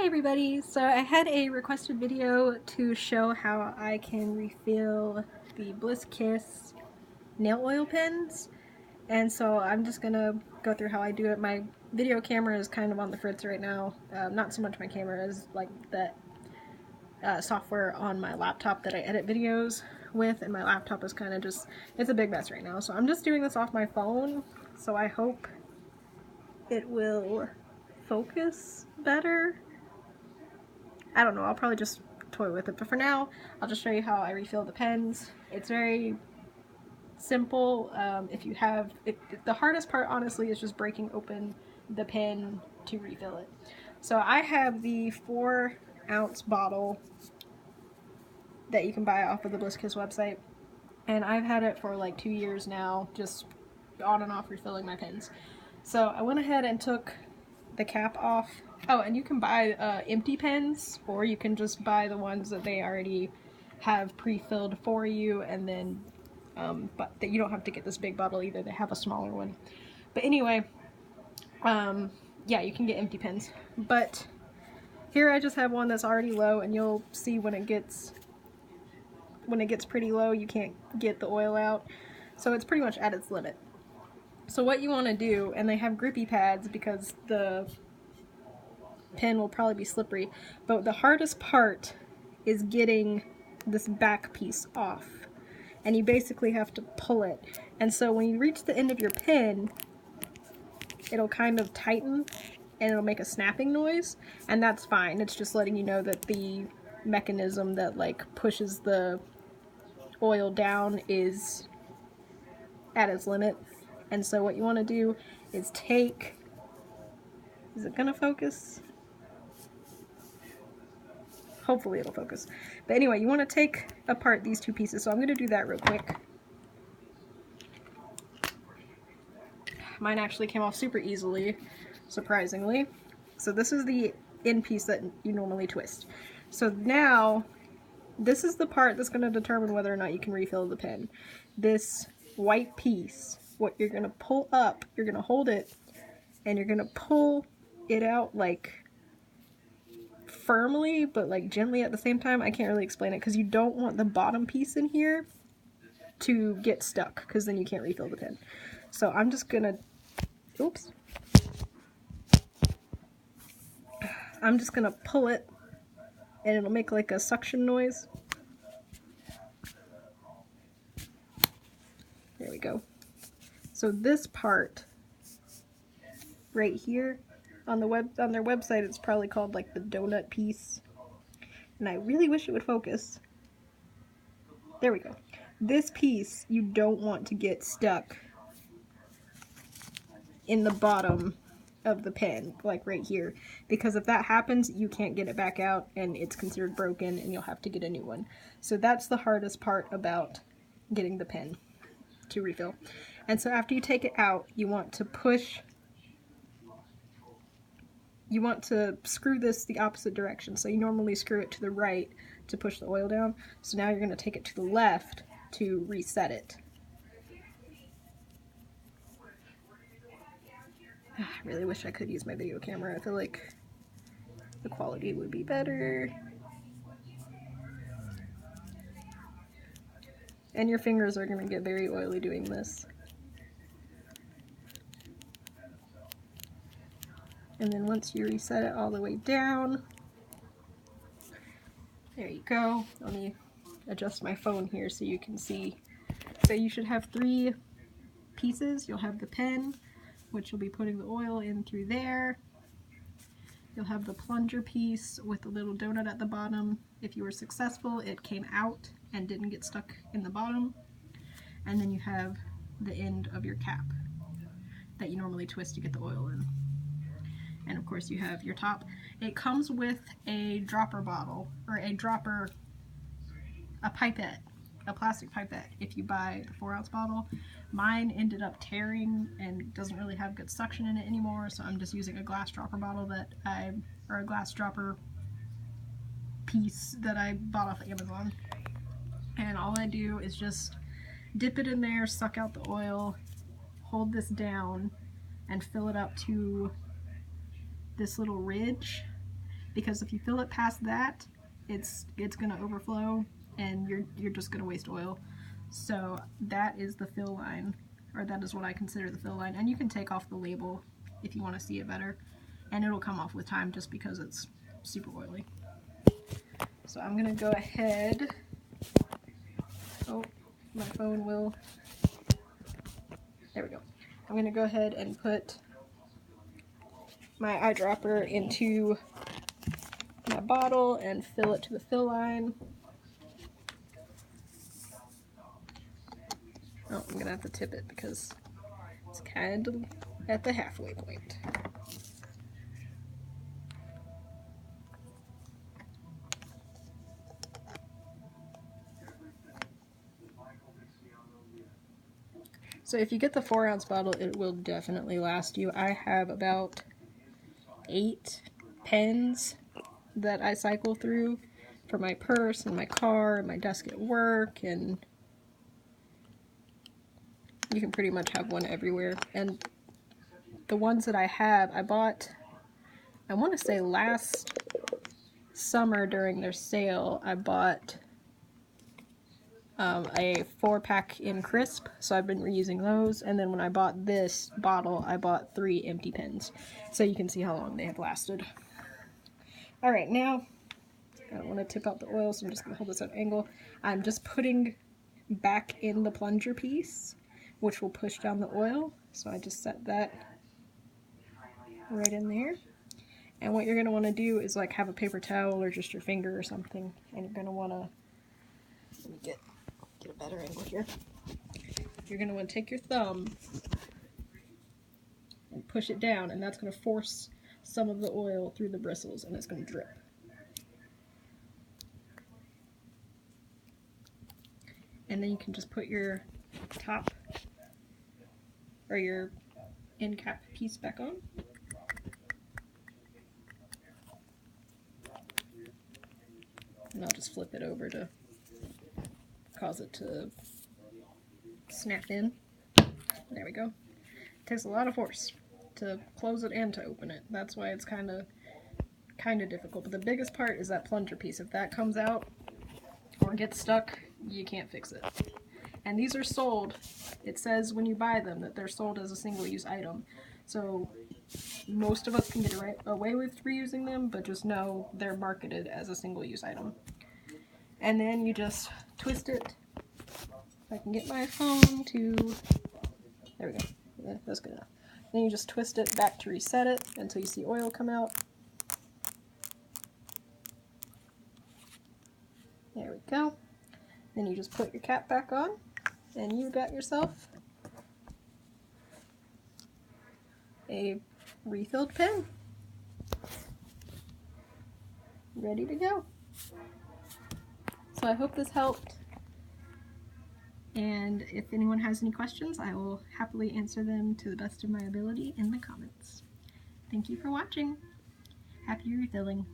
everybody! So I had a requested video to show how I can refill the Bliss Kiss nail oil pens, and so I'm just gonna go through how I do it. My video camera is kind of on the fritz right now. Not so much my camera as like the software on my laptop that I edit videos with, and my laptop is kind of just, it's a big mess right now. So I'm just doing this off my phone, so I hope it will focus better. I don't know, I'll probably just toy with it, but for now I'll just show you how I refill the pens. It's very simple. The hardest part honestly is just breaking open the pen to refill it. So I have the 4-ounce bottle that you can buy off of the Bliss Kiss website, and I've had it for like 2 years now, just on and off refilling my pens. So I went ahead and took the cap off. Oh, and you can buy empty pens, or you can just buy the ones that they already have pre-filled for you, and then but that you don't have to get this big bottle either. They have a smaller one. But anyway, yeah, you can get empty pens. But here I just have one that's already low, and you'll see when it gets pretty low, you can't get the oil out. So it's pretty much at its limit. So what you want to do, and they have grippy pads because the pen will probably be slippery, but the hardest part is getting this back piece off, and you basically have to pull it. And so when you reach the end of your pen, it'll kind of tighten and it'll make a snapping noise, and that's fine. It's just letting you know that the mechanism that like pushes the oil down is at its limit. And so what you want to do is take, is it gonna focus? Hopefully it'll focus. But anyway, you want to take apart these two pieces, so I'm going to do that real quick. Mine actually came off super easily, surprisingly. So this is the end piece that you normally twist. So now, this is the part that's going to determine whether or not you can refill the pen. This white piece, what you're going to pull up, you're going to hold it, and you're going to pull it out like firmly, but like gently at the same time. I can't really explain it because you don't want the bottom piece in here to get stuck, because then you can't refill the pen. So I'm just gonna, oops. I'm just gonna pull it, and it'll make like a suction noise. There we go. So this part right here on their website, it's probably called like the donut piece, and I really wish it would focus. There we go. This piece you don't want to get stuck in the bottom of the pen, like right here, because if that happens, you can't get it back out and it's considered broken and you'll have to get a new one. So that's the hardest part about getting the pen to refill. And so after you take it out, you want to screw this the opposite direction. So you normally screw it to the right to push the oil down. So now you're going to take it to the left to reset it. I really wish I could use my video camera. I feel like the quality would be better. And your fingers are going to get very oily doing this. And then once you reset it all the way down, there you go. Let me adjust my phone here so you can see. So you should have 3 pieces. You'll have the pen, which you'll be putting the oil in through there. You'll have the plunger piece with a little donut at the bottom. If you were successful, it came out and didn't get stuck in the bottom. And then you have the end of your cap that you normally twist to get the oil in. And of course you have your top. It comes with a dropper bottle, or a pipette, a plastic pipette if you buy the 4-ounce bottle. Mine ended up tearing and doesn't really have good suction in it anymore, so I'm just using a glass dropper bottle or a glass dropper piece that I bought off of Amazon. And all I do is just dip it in there, suck out the oil, hold this down, and fill it up to this little ridge, because if you fill it past that, it's going to overflow and you're just going to waste oil. So that is the fill line, or that is what I consider the fill line, and you can take off the label if you want to see it better, and it'll come off with time just because it's super oily. So I'm going to go ahead, oh, my phone will, there we go. I'm going to go ahead and put my eyedropper into my bottle and fill it to the fill line. Oh, I'm gonna have to tip it because it's kind of at the halfway point. So if you get the 4-ounce bottle, it will definitely last you. I have about 8 pens that I cycle through for my purse and my car and my desk at work, and you can pretty much have one everywhere. And the ones that I have, I bought, I want to say last summer during their sale, I bought a 4-pack in crisp, so I've been reusing those, and then when I bought this bottle, I bought 3 empty pens, so you can see how long they have lasted. Alright, now, I don't want to tip out the oil, so I'm just going to hold this at an angle. I'm just putting back in the plunger piece, which will push down the oil, so I just set that right in there. And what you're going to want to do is like have a paper towel or just your finger or something, and you're going to want to, let me get a better angle here. You're going to want to take your thumb and push it down, and that's going to force some of the oil through the bristles, and it's going to drip. And then you can just put your top or your end cap piece back on. And I'll just flip it over to cause it to snap in. There we go. It takes a lot of force to close it and to open it. That's why it's kind of difficult. But the biggest part is that plunger piece. If that comes out or gets stuck, you can't fix it. And these are sold, it says when you buy them that they're sold as a single-use item. So most of us can get away with reusing them, but just know they're marketed as a single-use item. And then you just twist it. If I can get my phone to, there we go. Yeah, that's good enough. Then you just twist it back to reset it until you see oil come out. There we go. Then you just put your cap back on, and you got yourself a refilled pen. Ready to go. So I hope this helped. And if anyone has any questions, I will happily answer them to the best of my ability in the comments. Thank you for watching. Happy refilling.